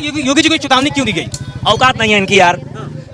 योगी जी को चेतावनी क्यों दी गई? औकात नहीं है इनकी यार।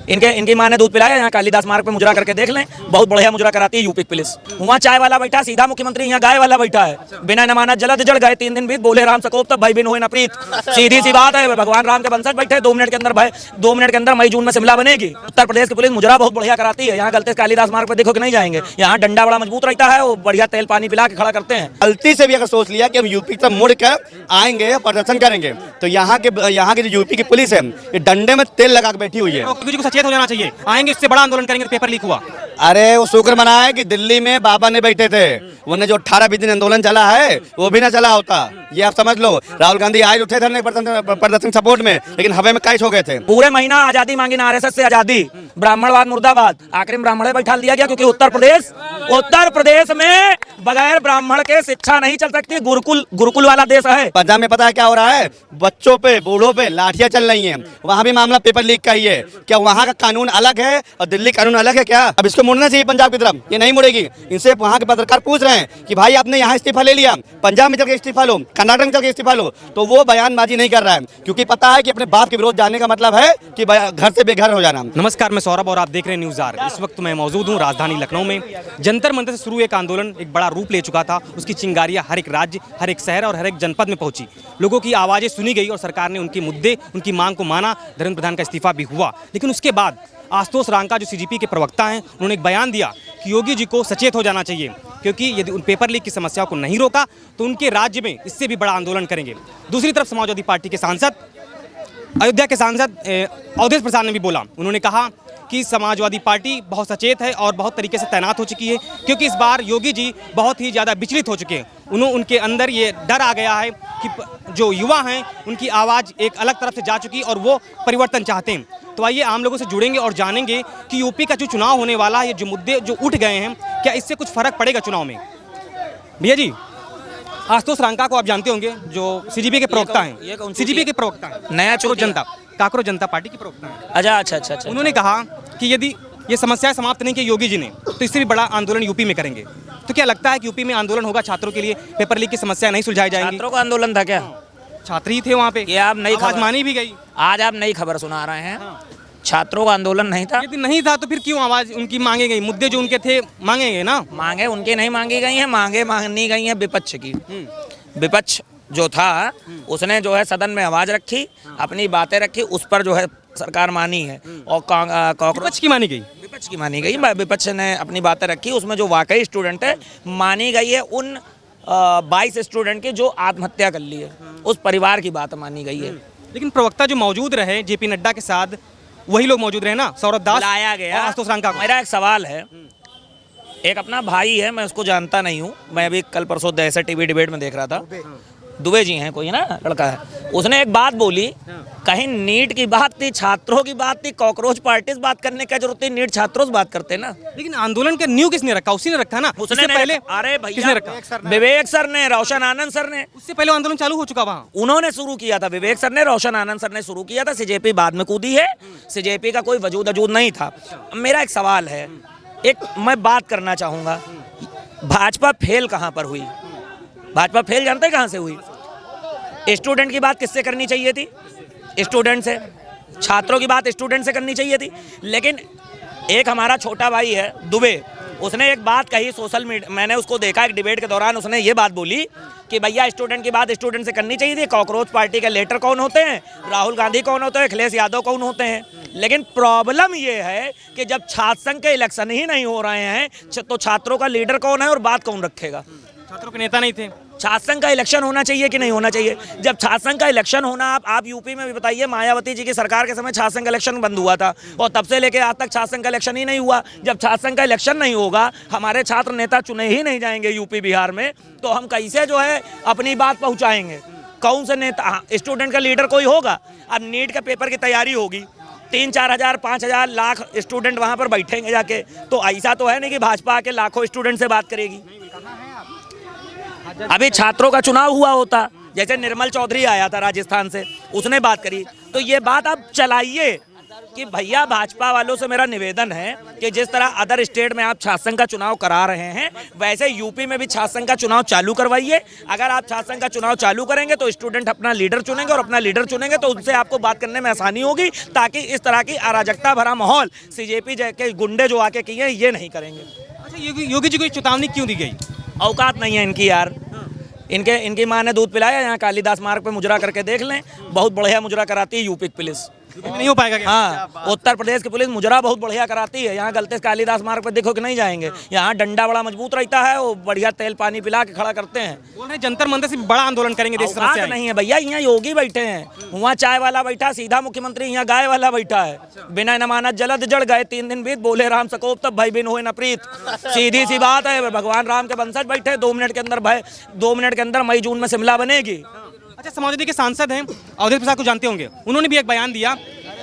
इनकी माँ ने दूध पिलाया। यहाँ कालीदास मार्ग पे मुजरा करके देख लें, बहुत बढ़िया मुजरा कराती है यूपी पुलिस। वहाँ चाय वाला बैठा सीधा मुख्यमंत्री, यहाँ गाय वाला बैठा है। बिना जमानत जलद जड़ गए 3 दिन बीत, बोले राम सकोप तब भाई बिन होए न प्रीत। सीधी सी बात है, भगवान राम के वंशज बैठे 2 मिनट के अंदर भाई 2 मिनट के अंदर मई जून में शिमला बनेगी। उत्तर प्रदेश की पुलिस मुजरा बहुत बढ़िया कराती है। यहाँ गलती से कालीदास मार्ग पर देखो कि नहीं जाएंगे, यहाँ डंडा बड़ा मजबूत रहता है, वो बढ़िया तेल पानी पिला के खड़ा करते हैं। गलती से भी अगर सोच लिया कि हम यूपी तक मुड़ कर आएंगे प्रदर्शन करेंगे, तो यहाँ की जो यूपी की पुलिस है ये डंडे में तेल लगा के बैठी हुई है। योगी जी को सचेत हो जाना चाहिए, आएंगे इससे बड़ा आंदोलन करेंगे। पेपर लीक हुआ। अरे वो शुक्र मनाए कि दिल्ली में बाबा ने बैठे थे, वरना जो 18-20 दिन आंदोलन चला है वो भी ना चला होता। ये आप समझ लो, राहुल गांधी आए उठे थे प्रदर्शन सपोर्ट में, लेकिन हवा में कैच हो गए थे। पूरे महीना आजादी मांगी ना, आरएसएस से आजादी, ब्राह्मणवाद मुर्दाबाद, आखिर में ब्राह्मण बैठा दिया गया, क्योंकि उत्तर प्रदेश में बगैर ब्राह्मण के शिक्षा नहीं चल सकती। गुरुकुल वाला देश है। पंजाब में पता है क्या हो रहा है? बच्चों पे बूढ़ों पे लाठियां चल रही हैं। वहाँ भी मामला पेपर लीक का ही है। क्या वहाँ का कानून अलग है और दिल्ली कानून अलग है क्या? अब इसको मुड़ना चाहिए पंजाब की तरफ, ये नहीं मुड़ेगी। इनसे वहाँ के पत्रकार पूछ रहे हैं कि भाई आपने यहाँ इस्तीफा ले लिया, पंजाब में चल के इस्तीफा लो, कर्नाटक में चल के इस्तीफा लो, तो वो बयानबाजी नहीं कर रहा है, क्योंकि पता है कि अपने बाप के विरोध जाने का मतलब है कि घर से बेघर हो जाना। नमस्कार, मैं सौरभ और आप देख रहे हैं न्यूज़ आर। इस वक्त मैं मौजूद हूँ राजधानी लखनऊ में। जंतर मंतर से शुरू एक आंदोलन एक बड़ा रूप ले चुका था। उसकी चिंगारियां हर एक राज्य, हर एक शहर और हर एक जनपद में पहुंची। लोगों की आवाज़ें सुनी गई और सरकार ने उनके मुद्दे, उनकी मांग को माना। धर्मेंद्र प्रधान का इस्तीफा भी हुआ, लेकिन उसके बाद आशुतोष रांका जो सीजीपी के प्रवक्ता हैं, उन्होंने एक बयान दिया कि योगी जी को सचेत हो जाना चाहिए, क्योंकि यदि उन पेपर लीक की समस्याओं को नहीं रोका तो उनके राज्य में इससे भी बड़ा आंदोलन करेंगे। दूसरी तरफ समाजवादी पार्टी के सांसद, अयोध्या के सांसद अवधेश प्रसाद ने भी बोला। उन्होंने कहा कि समाजवादी पार्टी बहुत सचेत है और बहुत तरीके से तैनात हो चुकी है, क्योंकि इस बार योगी जी बहुत ही ज़्यादा विचलित हो चुके हैं। उनके अंदर ये डर आ गया है कि जो युवा हैं उनकी आवाज़ एक अलग तरफ से जा चुकी और वो परिवर्तन चाहते हैं। तो आइए आम लोगों से जुड़ेंगे और जानेंगे कि यूपी का जो चुनाव होने वाला है, ये जो मुद्दे जो उठ गए हैं, क्या इससे कुछ फ़र्क पड़ेगा चुनाव में? भैया जी, आशुतोष रांका को आप जानते होंगे, जो सीजीपी के प्रवक्ता हैं। सीजीपी के प्रवक्ता हैं, नया काकरो जनता पार्टी के प्रवक्ता हैं। अच्छा। उन्होंने कहा कि यदि ये समस्याएं समाप्त नहीं की योगी जी ने, तो इससे भी बड़ा आंदोलन यूपी में करेंगे। तो क्या लगता है कि यूपी में आंदोलन होगा छात्रों के लिए, पेपर लीक की समस्या नहीं सुलझाई जाएंगी? छात्रों का आंदोलन था क्या? छात्र ही थे वहाँ पे। ये आप नई खबर मानी भी गई। आज आप नई खबर सुना रहे हैं। छात्रों का आंदोलन नहीं था। यदि नहीं था तो फिर क्यों आवाज उनकी मांगे गई? मुद्दे जो उनके थे मांगे गए ना। मांगे उनके नहीं मांगी गई हैं, मांगे मांगनी गई हैं विपक्ष की। विपक्ष जो था उसने जो है सदन में आवाज रखी, अपनी बातें रखी, उस पर जो है सरकार मानी है। और विपक्ष की मानी गई, विपक्ष की मानी गई, विपक्ष ने अपनी बातें रखी। उसमें जो वाकई स्टूडेंट है मानी गई है, उन 22 स्टूडेंट की जो आत्महत्या कर ली है, उस परिवार की बात मानी गई है। लेकिन प्रवक्ता जो मौजूद रहे जेपी नड्डा के साथ, वही लोग मौजूद रहे ना, सौरभ दास लाया गया। आशुतोष रांका को। मेरा एक सवाल है, एक अपना भाई है, मैं उसको जानता नहीं हूँ, मैं अभी कल परसों ऐसे टीवी डिबेट में देख रहा था, दुबे जी हैं कोई ना लड़का है, उसने एक बात बोली, कहीं नीट की बात थी, छात्रों की बात थी, कॉकरोच पार्टी से बात करने की जरूरत थी, नीट छात्रों से बात करते ना। लेकिन आंदोलन का न्यू किसने रखा? उसी ने रखा ना, उससे पहले। अरे भैया, किसने रखा? विवेक सर ने, रोशन आनंद सर ने। उससे पहले आंदोलन चालू हो चुका वहाँ, उन्होंने शुरू किया था। विवेक सर ने, रोशन आनंद सर ने शुरू किया था। सीजेपी बाद में कूदी है, सीजेपी का कोई वजूद अजूद नहीं था। मेरा एक सवाल है, एक मैं बात करना चाहूँगा, भाजपा फेल कहाँ पर हुई? भाजपा फेल जानते कहाँ से हुई? स्टूडेंट की बात किससे करनी चाहिए थी? स्टूडेंट से। छात्रों की बात स्टूडेंट से करनी चाहिए थी। लेकिन एक हमारा छोटा भाई है दुबे, उसने एक बात कही सोशल मीडिया, मैंने उसको देखा एक डिबेट के दौरान, उसने ये बात बोली कि भैया स्टूडेंट की बात स्टूडेंट से करनी चाहिए थी। कॉकरोच पार्टी के लीडर कौन होते हैं, राहुल गांधी कौन होते हैं, अखिलेश यादव कौन होते हैं। लेकिन प्रॉब्लम ये है कि जब छात्र संघ के इलेक्शन ही नहीं हो रहे हैं, तो छात्रों का लीडर कौन है और बात कौन रखेगा? छात्रों के नेता नहीं थे। छात्र संघ का इलेक्शन होना चाहिए कि नहीं होना चाहिए? जब छात्र संघ का इलेक्शन होना, आप यूपी में भी बताइए, मायावती जी की सरकार के समय छात्र संघ का इलेक्शन बंद हुआ था और तब से लेकर आज तक छात्र संघ का इलेक्शन ही नहीं हुआ। जब छात्र संघ का इलेक्शन नहीं होगा, हमारे छात्र नेता चुने ही नहीं जाएंगे यूपी बिहार में, तो हम कैसे जो है अपनी बात पहुंचाएंगे? कौन से नेता? स्टूडेंट का लीडर कोई होगा? अब नीट का पेपर की तैयारी होगी, 3-4 हज़ार 5 हज़ार लाख स्टूडेंट वहां पर बैठेंगे जाके, तो ऐसा तो है नहीं कि भाजपा के लाखों स्टूडेंट से बात करेगी। अभी छात्रों का चुनाव हुआ होता, जैसे निर्मल चौधरी आया था राजस्थान से, उसने बात करी, तो ये बात आप चलाइए, कि भैया भाजपा वालों से मेरा निवेदन है कि जिस तरह अदर स्टेट में आप छात्र संघ का चुनाव करा रहे हैं, वैसे यूपी में भी छात्र संघ का चुनाव चालू करवाइए। अगर आप छात्र संघ का चुनाव चालू करेंगे तो स्टूडेंट अपना लीडर चुनेंगे, और अपना लीडर चुनेंगे तो उनसे आपको बात करने में आसानी होगी, ताकि इस तरह की अराजकता भरा माहौल सीजेपी के गुंडे जो आके किए हैं ये नहीं करेंगे। अच्छा, योगी जी को चेतावनी क्यों दी गई? औकात नहीं है इनकी यार। इनकी माँ ने दूध पिलाया। यहाँ कालिदास मार्ग पे मुजरा करके देख लें, बहुत बढ़िया मुजरा कराती है यूपी की पुलिस। नहीं हो पाएगा क्या? हाँ, उत्तर प्रदेश की पुलिस मुजरा बहुत बढ़िया कराती है। यहाँ गलते से कालिदास मार्ग पे देखो कि नहीं जाएंगे। यहाँ डंडा बड़ा मजबूत रहता है, वो बढ़िया तेल पानी पिला के खड़ा करते हैं। बोल रहे जंतर मंतर से बड़ा आंदोलन करेंगे देश औकात नहीं है भैया। यहाँ योगी बैठे हैं, वहाँ चाय वाला बैठा, सीधा मुख्यमंत्री यहाँ गाय वाला बैठा है। बिना जमानत जलद जड़ गए 3 दिन बीत, बोले राम सकोप तब भाई बिन होए न प्रीत। सीधी सी बात है, भगवान राम के वंशज बैठे। 2 मिनट के अंदर 2 मिनट के अंदर मई जून में शिमला बनेगी। अच्छा, समाजवादी के सांसद हैं अवधेश प्रसाद को जानते होंगे, उन्होंने भी एक बयान दिया।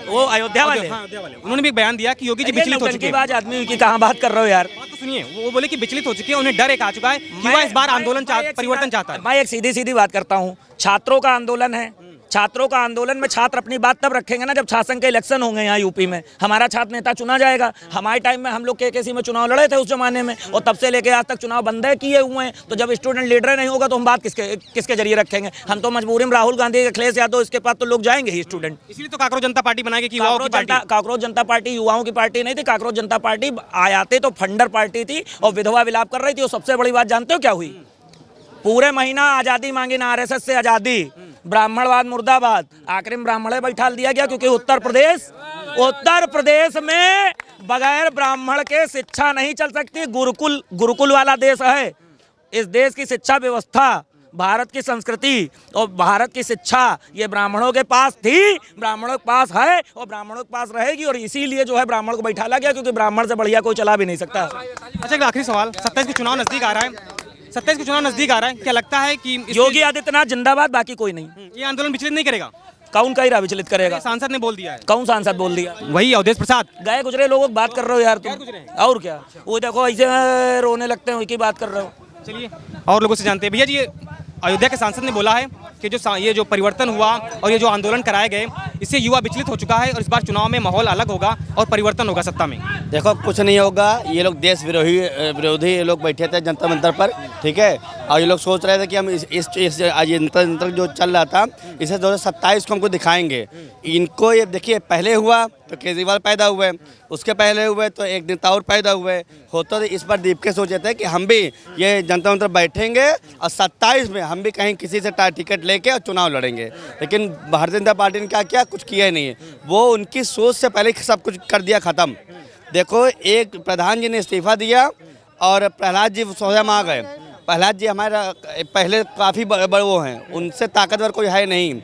वो अयोध्या वाले, हाँ, अयोध्या वाले, उन्होंने भी एक बयान दिया कि योगी जी विचलित हो चुके हैं। बात आदमी की कहाँ बात कर रहे हो यार? बात तो सुनिए, वो बोले कि विचलित हो चुके हैं, उन्हें डर एक आ चुका है कि वह इस बार आंदोलन परिवर्तन चाहता है। मैं एक सीधी सीधी बात करता हूँ, छात्रों का आंदोलन है। छात्रों का आंदोलन में छात्र अपनी बात तब रखेंगे ना जब छात्र संघ के इलेक्शन होंगे। यहाँ यूपी में हमारा छात्र नेता चुना जाएगा। हमारे टाइम में हम लोग केकेसी में चुनाव लड़े थे उस जमाने में, और तब से लेके आज तक चुनाव बंद किए हुए हैं। तो जब स्टूडेंट लीडर नहीं होगा तो हम बात किसके जरिए रखेंगे? हम तो मजबूरी में राहुल गांधी, अखिलेश यादव, इसके पास तो लोग जाएंगे ही स्टूडेंट। इसलिए तो काकरोच जनता पार्टी बनाएगी कि युवाओं की पार्टी। काकरोच जनता पार्टी युवाओं की पार्टी नहीं थी। काकरोच जनता पार्टी आयाते तो फंडर पार्टी थी और विधवा विलाप कर रही थी। और सबसे बड़ी बात जानते हो क्या हुई? पूरे महीना आजादी मांगी ना, आरएसएस से आजादी, ब्राह्मणवाद मुर्दाबाद, आखिर में ब्राह्मण बैठाल दिया गया, क्योंकि उत्तर प्रदेश में बगैर ब्राह्मण के शिक्षा नहीं चल सकती। गुरुकुल वाला देश है। इस देश की शिक्षा व्यवस्था, भारत की संस्कृति और भारत की शिक्षा ये ब्राह्मणों के पास थी, ब्राह्मणों के पास है और ब्राह्मणों के पास रहेगी। और इसीलिए जो है ब्राह्मण को बैठाला गया, क्योंकि ब्राह्मण से बढ़िया कोई चला भी नहीं सकता। अच्छा, एक आखिरी सवाल, 27 के चुनाव नजदीक आ रहा है, 27 के चुनाव नजदीक आ रहा है, क्या लगता है कि योगी आदित्यनाथ जिंदाबाद, बाकी कोई नहीं। ये आंदोलन विचलित नहीं करेगा? कौन कह रहा विचलित करेगा? सांसद ने बोल दिया है। कौन सांसद बोल दिया? वही अवधेश प्रसाद। गए गुजरे लोगों की बात कर रहे हो यार तुम, और क्या? वो देखो ऐसे रोने लगते हैं, उनकी बात कर रहे हो। चलिए और लोगों से जानते हैं। भैया जी, ये अयोध्या के सांसद ने बोला है कि ये जो परिवर्तन हुआ और ये जो आंदोलन कराए गए, इससे युवा विचलित हो चुका है और इस बार चुनाव में माहौल अलग होगा और परिवर्तन होगा सत्ता में। देखो, कुछ नहीं होगा। ये लोग देश विरोधी ये लोग बैठे थे जंतर मंतर पर, ठीक है। और ये लोग सोच रहे थे कि हम इस जंतर मंतर जो चल रहा था इसे 2027 को हमको दिखाएंगे। इनको ये देखिए, पहले हुआ तो केजरीवाल पैदा हुए, उसके पहले हुए तो एक नेता और पैदा हुए। होता तो इस पर दीप के सोचे थे कि हम भी ये जंतर मंतर बैठेंगे और 27 में हम भी कहीं किसी से टिकट लेके और चुनाव लड़ेंगे। लेकिन भारतीय जनता पार्टी ने क्या किया? कुछ किया ही नहीं है। वो उनकी सोच से पहले सब कुछ कर दिया ख़त्म। देखो, एक प्रधान जी ने इस्तीफा दिया और प्रहलाद जी सौदा में आ गए। प्रहलाद जी हमारा पहले काफ़ी बड़े वो हैं, उनसे ताकतवर कोई है नहीं।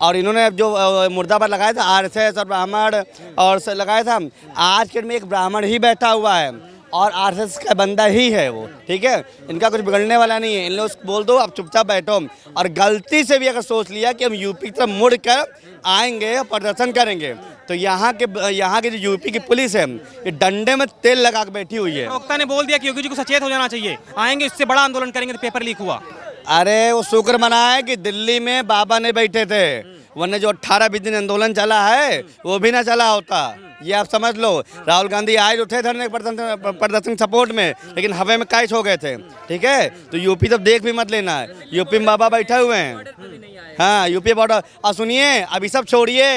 और इन्होंने जो मुर्दाबाद लगाया था आरएसएस और ब्राह्मण और लगाया था, आज के में एक ब्राह्मण ही बैठा हुआ है और आरएसएस का बंदा ही है वो, ठीक है। इनका कुछ बिगड़ने वाला नहीं है। इन लोग बोल दो अब चुपचाप बैठो। और गलती से भी अगर सोच लिया कि हम यूपी की तरफ मुड़ कर आएंगे और प्रदर्शन करेंगे, तो यहाँ के जो यूपी की पुलिस है ये डंडे में तेल लगा के बैठी हुई है। प्रवक्ता ने बोल दिया कि योगी जी को सचेत हो जाना चाहिए, आएंगे इससे बड़ा आंदोलन करेंगे। तो पेपर लीक हुआ। अरे वो शुक्र मनाया कि दिल्ली में बाबा ने बैठे थे, वरना जो 18-20 दिन आंदोलन चला है वो भी ना चला होता। ये आप समझ लो। राहुल गांधी आए जो थे धरने प्रदर्शन सपोर्ट में, लेकिन हवा में कैच हो गए थे, ठीक है। तो यूपी तो देख भी मत लेना है, यूपी में बाबा बैठे हुए हैं। हाँ, यूपी बॉर्डर। और सुनिए, अभी सब छोड़िए,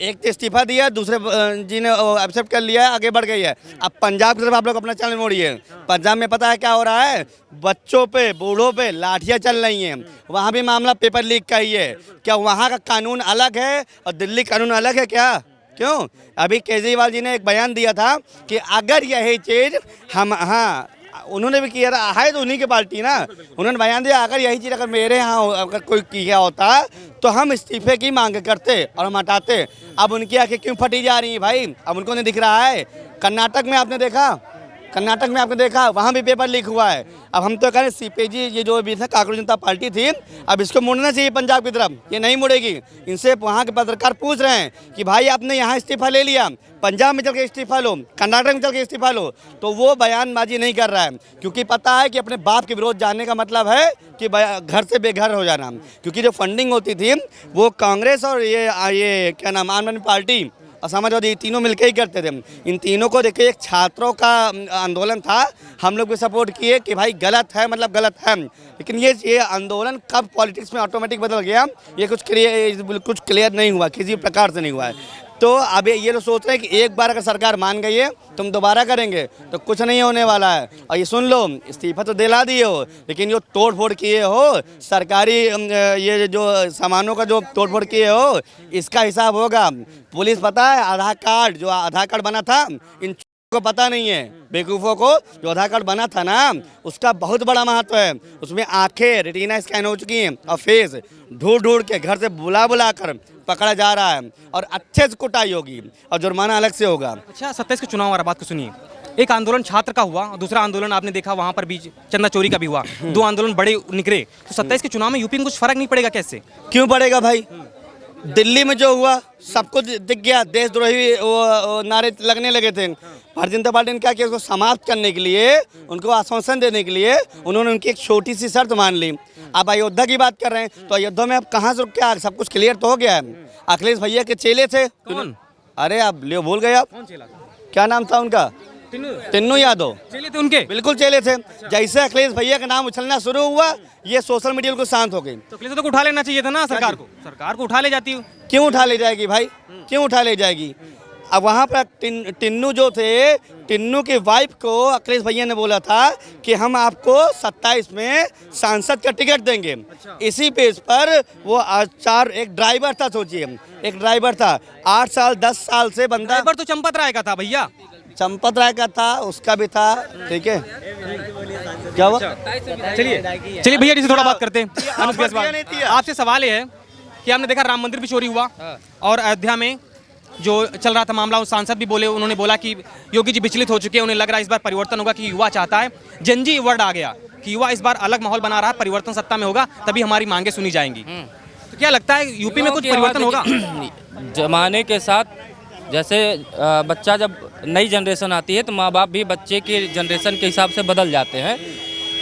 एक तो इस्तीफा दिया, दूसरे जी ने एक्सेप्ट कर लिया है, आगे बढ़ गई है। अब पंजाब की तरफ आप लोग अपना चैनल मोड़िए। पंजाब में पता है क्या हो रहा है? बच्चों पे, बूढ़ों पे लाठियाँ चल रही हैं। वहाँ भी मामला पेपर लीक का ही है। क्या वहाँ का कानून अलग है और दिल्ली कानून अलग है क्या? क्यों? अभी केजरीवाल जी ने एक बयान दिया था कि अगर यही चीज़ हम, हाँ उन्होंने भी किया था, है तो उन्हीं की पार्टी ना, उन्होंने बयान दिया अगर यही चीज़ अगर मेरे यहाँ अगर कोई किया होता तो हम इस्तीफे की मांग करते और हम हटाते। अब उनकी आंखें क्यों फटी जा रही हैं भाई? अब उनको नहीं दिख रहा है? कर्नाटक में आपने देखा, वहाँ भी पेपर लीक हुआ है। अब हम तो कह रहे सीपीजी ये जो भी था कांग्रेस जनता पार्टी थी, अब इसको मुड़ना चाहिए पंजाब की तरफ, ये नहीं मुड़ेगी। इनसे वहाँ के पत्रकार पूछ रहे हैं कि भाई आपने यहाँ इस्तीफा ले लिया, पंजाब में चल के इस्तीफा लो, कर्नाटक में चल के इस्तीफा लो। तो वो बयानबाजी नहीं कर रहा है, क्योंकि पता है कि अपने बाप के विरोध जाने का मतलब है कि घर से बेघर हो जाना। क्योंकि जो फंडिंग होती थी वो कांग्रेस और ये क्या नाम, आम आदमी पार्टी और समाजवादी, ये तीनों मिलकर ही करते थे। इन तीनों को देखिए, एक छात्रों का आंदोलन था, हम लोग भी सपोर्ट किए कि भाई गलत है, मतलब गलत है, लेकिन ये आंदोलन कब पॉलिटिक्स में ऑटोमेटिक बदल गया, ये कुछ क्लियर नहीं हुआ, किसी प्रकार से नहीं हुआ है। तो अब ये लोग सोच रहे हैं कि एक बार अगर सरकार मान गई है तुम दोबारा करेंगे तो कुछ नहीं होने वाला है। और ये सुन लो, इस्तीफा तो दिला दिए हो, लेकिन जो तोड़ फोड़ किए हो सरकारी ये जो सामानों का जो तोड़ फोड़ किए हो, इसका हिसाब होगा। पुलिस पता है, आधार कार्ड बना था, इन को पता नहीं है, बेवकूफ़ों को, जो आधार कार्ड बना था ना उसका बहुत बड़ा महत्व है। उसमें आंखें रेटिना स्कैन हो चुकी हैं और फेस ढूंढ के घर से बुला कर पकड़ा जा रहा है, और अच्छे से कुटाई होगी और जुर्माना अलग से होगा। अच्छा, 27 के चुनाव वाला बात को सुनिए। एक आंदोलन छात्र का हुआ और दूसरा आंदोलन आपने देखा वहाँ पर बीच चंदा चोरी का भी हुआ, दो आंदोलन बड़े निकले। तो 27 के चुनाव में यूपी में कुछ फर्क नहीं पड़ेगा कैसे? क्यों पड़ेगा भाई? दिल्ली में जो हुआ सबको दिख गया, देशद्रोही वो नारे लगने लगे थे। भारतीय जनता पार्टी ने क्या किया, उसको समाप्त करने के लिए, उनको आश्वासन देने के लिए उन्होंने उनकी एक छोटी सी शर्त मान ली। अब अयोध्या की बात कर रहे हैं, तो अयोध्या में अब कहाँ से क्या सब कुछ क्लियर तो हो गया है। अखिलेश भैया के चेले थे। कौन? अरे आप ले भूल गए आप, क्या नाम था उनका? तिन्नू यादव। चले थे उनके? बिल्कुल चेले थे। जैसे अखिलेश भैया का नाम उछलना शुरू हुआ, ये सोशल मीडिया को शांत हो गई। तो अखिलेश को उठा लेना चाहिए था ना सरकार को, सरकार को उठा ले जाती हो। क्यों उठा ले जाएगी भाई, क्यों उठा ले जाएगी? अब वहाँ पर टिन्नू जो थे, टिन्नू की वाइफ को अखिलेश भैया ने बोला था कि हम आपको 27 में सांसद का टिकट देंगे। इसी बेस पर वो एक ड्राइवर था, सोचिए एक ड्राइवर था, 8 साल 10 साल से बंदा। ड्राइवर तो चंपत राय का था भैया, चंपत राय का था, उसका भी था, ठीक है। क्या हुआ? चलिए भैया जी से थोड़ा बात करते हैं। आपसे सवाल ये है कि आपने देखा राम मंदिर भी चोरी हुआ और अयोध्या में जो चल रहा था मामला, उस सांसद भी बोले, उन्होंने बोला कि योगी जी विचलित हो चुके हैं, उन्हें लग रहा है इस बार परिवर्तन होगा, कि युवा चाहता है। जनजी वर्ड आ गया कि युवा इस बार अलग माहौल बना रहा है, परिवर्तन सत्ता में होगा तभी हमारी मांगे सुनी जाएंगी। तो क्या लगता है यूपी में कुछ परिवर्तन होगा? जमाने के साथ जैसे बच्चा जब नई जनरेशन आती है तो माँ बाप भी बच्चे के जनरेशन के हिसाब से बदल जाते हैं।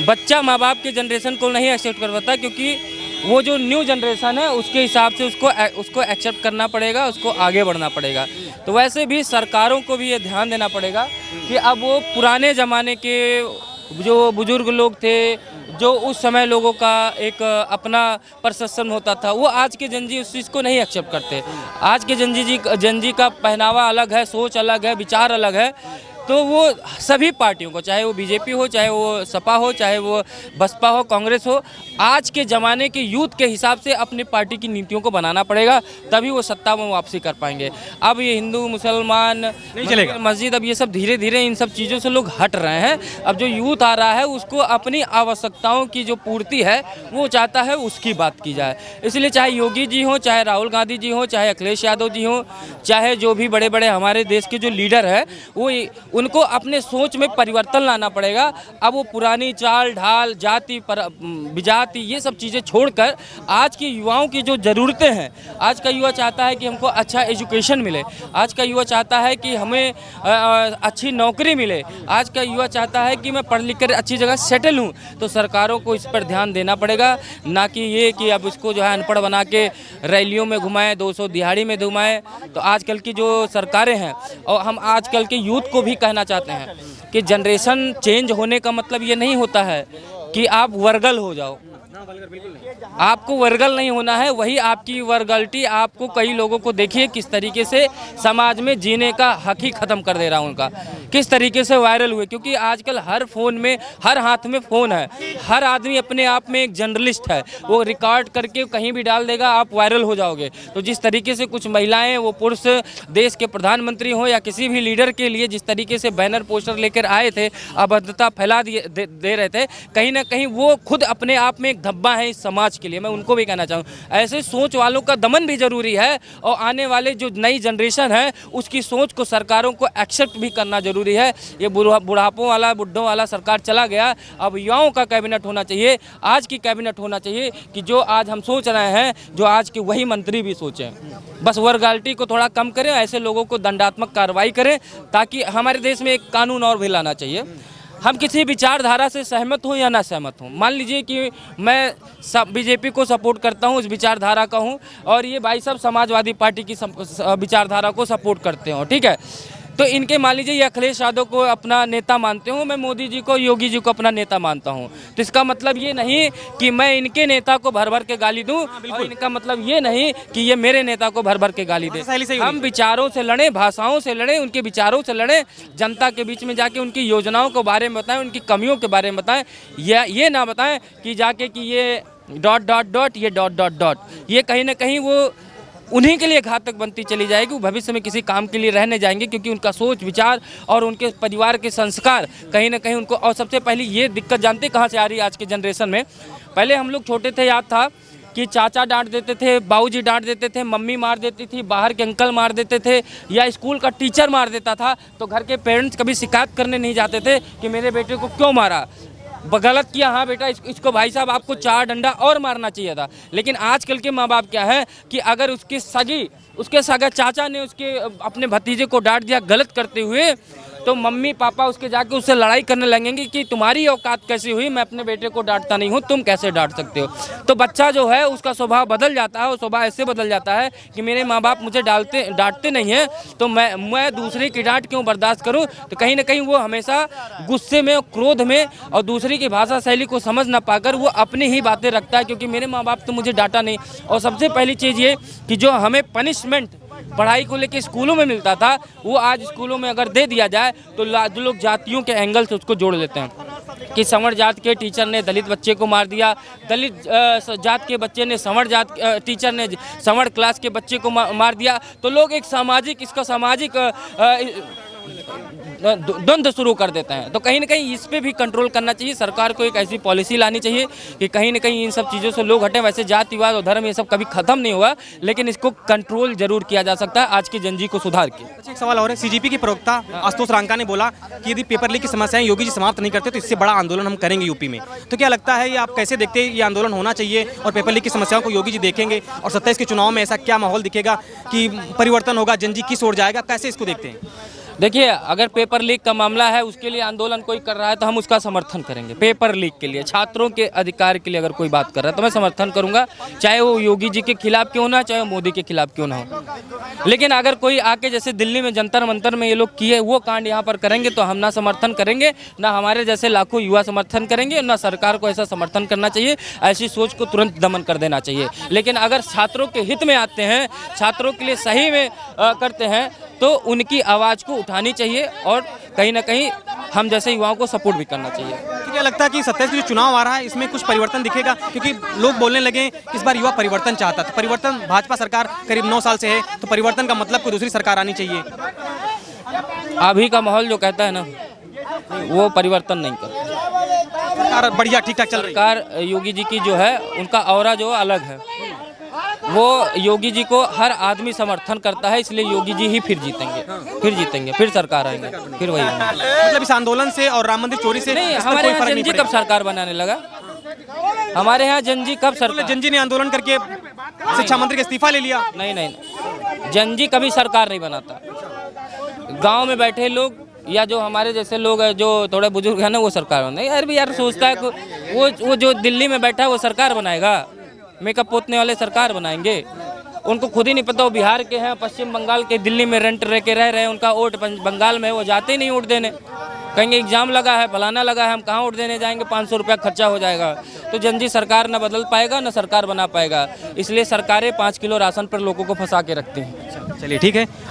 बच्चा माँ बाप के जनरेशन को नहीं एक्सेप्ट कर पाता, क्योंकि वो जो न्यू जनरेशन है उसके हिसाब से उसको एक्सेप्ट करना पड़ेगा, उसको आगे बढ़ना पड़ेगा। तो वैसे भी सरकारों को भी ये ध्यान देना पड़ेगा कि अब वो पुराने ज़माने के जो बुजुर्ग लोग थे, जो उस समय लोगों का एक अपना परसेप्शन होता था, वो आज के जनजी उस चीज़ को नहीं एक्सेप्ट करते। आज के जनजी का पहनावा अलग है, सोच अलग है, विचार अलग है। तो वो सभी पार्टियों को, चाहे वो बीजेपी हो, चाहे वो सपा हो, चाहे वो बसपा हो, कांग्रेस हो, आज के ज़माने के यूथ के हिसाब से अपनी पार्टी की नीतियों को बनाना पड़ेगा, तभी वो सत्ता में वापसी कर पाएंगे। अब ये हिंदू मुसलमान नहीं चलेगा, मस्जिद, अब ये सब धीरे धीरे इन सब चीज़ों से लोग हट रहे हैं। अब जो यूथ आ रहा है उसको अपनी आवश्यकताओं की जो पूर्ति है वो चाहता है, उसकी बात की जाए। इसलिए चाहे योगी जी हों, चाहे राहुल गांधी जी हों, चाहे अखिलेश यादव जी हों, चाहे जो भी बड़े बड़े हमारे देश के जो लीडर हैं, वो उनको अपने सोच में परिवर्तन लाना पड़ेगा। अब वो पुरानी चाल ढाल, जाति विजाति, ये सब चीज़ें छोड़कर आज के युवाओं की जो ज़रूरतें हैं, आज का युवा चाहता है कि हमको अच्छा एजुकेशन मिले, आज का युवा चाहता है कि हमें अच्छी नौकरी मिले, आज का युवा चाहता है कि मैं पढ़ लिख कर अच्छी जगह सेटल हूँ। तो सरकारों को इस पर ध्यान देना पड़ेगा, ना कि ये कि अब इसको जो है अनपढ़ बना के रैलियों में घुमाएं, 200 दिहाड़ी में घुमाएं। तो आजकल की जो सरकारें हैं, और हम आजकल के यूथ को भी कहना चाहते हैं कि जनरेशन चेंज होने का मतलब ये नहीं होता है कि आप वर्गल हो जाओ। आपको वर्गल नहीं होना है, वही आपकी वर्गलिटी आपको कई लोगों को देखिए किस तरीके से समाज में जीने का हक ही खत्म कर दे रहा है उनका, किस तरीके से वायरल हुए। क्योंकि आजकल हर फ़ोन में, हर हाथ में फ़ोन है, हर आदमी अपने आप में एक जर्नलिस्ट है, वो रिकॉर्ड करके कहीं भी डाल देगा, आप वायरल हो जाओगे। तो जिस तरीके से कुछ महिलाएं, वो पुरुष देश के प्रधानमंत्री हों या किसी भी लीडर के लिए जिस तरीके से बैनर पोस्टर लेकर आए थे, अभद्रता फैला दे रहे थे, कहीं ना कहीं वो खुद अपने आप में एक धब्बा है इस समाज के लिए। मैं उनको भी कहना चाहूँ, ऐसे सोच वालों का दमन भी जरूरी है, और आने वाले जो नई जनरेशन है उसकी सोच को सरकारों को एक्सेप्ट भी करना जरूरी है। ये बुढ़ापों वाला, बुढ़ों वाला सरकार चला गया, अब युवाओं का कैबिनेट होना चाहिए, आज की कैबिनेट होना चाहिए कि जो आज हम सोच रहे हैं, जो आज के वही मंत्री भी सोचें। बस वर्गलिटी को थोड़ा कम करें, ऐसे लोगों को दंडात्मक कार्रवाई करें, ताकि हमारे देश में एक कानून और भी लाना चाहिए। हम किसी विचारधारा से सहमत हूँ या ना सहमत हूँ, मान लीजिए कि मैं बीजेपी को सपोर्ट करता हूँ, उस विचारधारा का हूँ, और ये भाई साहब समाजवादी पार्टी की विचारधारा को सपोर्ट करते हो, ठीक है। तो इनके मान लीजिए ये अखिलेश यादव को अपना नेता मानते हो, मैं मोदी जी को, योगी जी को अपना नेता मानता हूँ। तो इसका मतलब ये नहीं कि मैं इनके नेता को भर भर के गाली दूँ, और इनका मतलब ये नहीं कि ये मेरे नेता को भर भर के गाली दे। हम विचारों से लड़ें, भाषाओं से लड़ें, उनके विचारों से लड़ें, जनता के बीच में जाके उनकी योजनाओं के बारे में बताएं, उनकी कमियों के बारे में बताएं। ये ना बताएं कि जाके कि ये ... ये कहीं ना कहीं वो उन्हीं के लिए घातक बनती चली जाएगी। वो भविष्य में किसी काम के लिए रहने जाएंगे, क्योंकि उनका सोच विचार और उनके परिवार के संस्कार कहीं ना कहीं उनको। और सबसे पहले ये दिक्कत जानते कहाँ से आ रही है आज के जनरेशन में? पहले हम लोग छोटे थे, याद था कि चाचा डांट देते थे, बाबूजी डांट देते थे, मम्मी मार देती थी, बाहर के अंकल मार देते थे, या स्कूल का टीचर मार देता था, तो घर के पेरेंट्स कभी शिकायत करने नहीं जाते थे कि मेरे बेटे को क्यों मारा, गलत किया, हाँ बेटा इसको भाई साहब आपको 4 डंडा और मारना चाहिए था। लेकिन आजकल के माँ बाप क्या है कि अगर उसके सगा चाचा ने उसके अपने भतीजे को डांट दिया गलत करते हुए, तो मम्मी पापा उसके जाके उससे लड़ाई करने लगेंगे कि तुम्हारी औकात कैसी हुई, मैं अपने बेटे को डांटता नहीं हूँ, तुम कैसे डांट सकते हो। तो बच्चा जो है उसका स्वभाव बदल जाता है, और स्वभाव ऐसे बदल जाता है कि मेरे माँ बाप मुझे डांटते नहीं हैं, तो मैं दूसरे की डांट क्यों बर्दाश्त करूँ। तो कहीं ना कहीं वो हमेशा गुस्से में, क्रोध में, और दूसरे की भाषा शैली को समझ ना पाकर वो अपनी ही बातें रखता है, क्योंकि मेरे माँ बाप तो मुझे डांटा नहीं। और सबसे पहली चीज़ ये कि जो हमें पनिशमेंट पढ़ाई को लेके स्कूलों में मिलता था, वो आज स्कूलों में अगर दे दिया जाए तो लोग जातियों के एंगल से उसको जोड़ लेते हैं कि संवर्ण जात के टीचर ने दलित बच्चे को मार दिया, दलित जात के बच्चे ने संवर्ण जात टीचर ने संवर्ण क्लास के बच्चे को मार दिया। तो लोग एक सामाजिक द्वंद्व शुरू कर देते हैं। तो कहीं ना कहीं इस पे भी कंट्रोल करना चाहिए। सरकार को एक ऐसी पॉलिसी लानी चाहिए कि कहीं ना कहीं इन सब चीज़ों से लोग हटें। वैसे जातिवाद और धर्म ये सब कभी खत्म नहीं हुआ, लेकिन इसको कंट्रोल जरूर किया जा सकता है आज की जनजी को सुधार के। अच्छा, एक सवाल और है। सीजेपी के प्रवक्ता आशुतोष रांका ने बोला कि यदि पेपर लीक की समस्याएं योगी जी समाप्त नहीं करते तो इससे बड़ा आंदोलन हम करेंगे यूपी में। तो क्या लगता है, ये आप कैसे देखते हैं, ये आंदोलन होना चाहिए और पेपर लीक की समस्याओं को योगी जी देखेंगे और 27 के चुनाव में ऐसा क्या माहौल दिखेगा कि परिवर्तन होगा, जनजी किस ओर जाएगा, कैसे इसको देखते हैं? देखिए, अगर पेपर लीक का मामला है, उसके लिए आंदोलन कोई कर रहा है तो हम उसका समर्थन करेंगे। पेपर लीक के लिए, छात्रों के अधिकार के लिए अगर कोई बात कर रहा है तो मैं समर्थन करूंगा, चाहे वो योगी जी के खिलाफ क्यों ना, चाहे वो मोदी के खिलाफ क्यों ना हो। लेकिन अगर कोई आके जैसे दिल्ली में जंतर मंतर में ये लोग किए वो कांड यहाँ पर करेंगे तो हम ना समर्थन करेंगे, ना हमारे जैसे लाखों युवा समर्थन करेंगे, ना सरकार को ऐसा समर्थन करना चाहिए। ऐसी सोच को तुरंत दमन कर देना चाहिए। लेकिन अगर छात्रों के हित में आते हैं, छात्रों के लिए सही में करते हैं, तो उनकी आवाज़ को उठानी चाहिए और कहीं ना कहीं हम जैसे युवाओं को सपोर्ट भी करना चाहिए। तो क्या लगता है कि 27 जो चुनाव आ रहा है इसमें कुछ परिवर्तन दिखेगा? क्योंकि लोग बोलने लगे कि इस बार युवा परिवर्तन चाहता था। परिवर्तन, भाजपा सरकार करीब 9 साल से है, तो परिवर्तन का मतलब कोई दूसरी सरकार आनी चाहिए। अभी का माहौल जो कहता है ना, वो परिवर्तन नहीं करता। सरकार बढ़िया ठीक ठाक चल रही है। सरकार योगी जी की जो है, उनका ऑरा जो अलग है, वो योगी जी को हर आदमी समर्थन करता है, इसलिए योगी जी ही फिर जीतेंगे, फिर सरकार आएंगे, फिर वही होगा। मतलब इस आंदोलन से और राम मंदिर चोरी से नहीं, हमारे यहाँ जनजी कब सरकार बनाने लगा? हमारे यहाँ जनजी कब सरकार? जनजी ने आंदोलन करके शिक्षा मंत्री का इस्तीफा ले लिया। नहीं, जनजी कभी सरकार नहीं बनाता। गाँव में बैठे लोग या जो हमारे जैसे लोग हैं, जो थोड़े बुजुर्ग हैं ना, वो सरकार बनाए। यार सोचता है वो जो दिल्ली में बैठा है वो सरकार बनाएगा? मेकअप पोतने वाले सरकार बनाएंगे? उनको खुद ही नहीं पता वो बिहार के हैं, पश्चिम बंगाल के, दिल्ली में रेंट रह के रह रहे हैं, उनका वोट बंगाल में, वो जाते ही नहीं वोट देने। कहेंगे एग्जाम लगा है, फलाना लगा है, हम कहाँ वोट देने जाएंगे, 500 रुपया खर्चा हो जाएगा। तो जनजी सरकार ना बदल पाएगा ना सरकार बना पाएगा। इसलिए सरकारें 5 किलो राशन पर लोगों को फंसा के रखती हैं। चलिए ठीक है।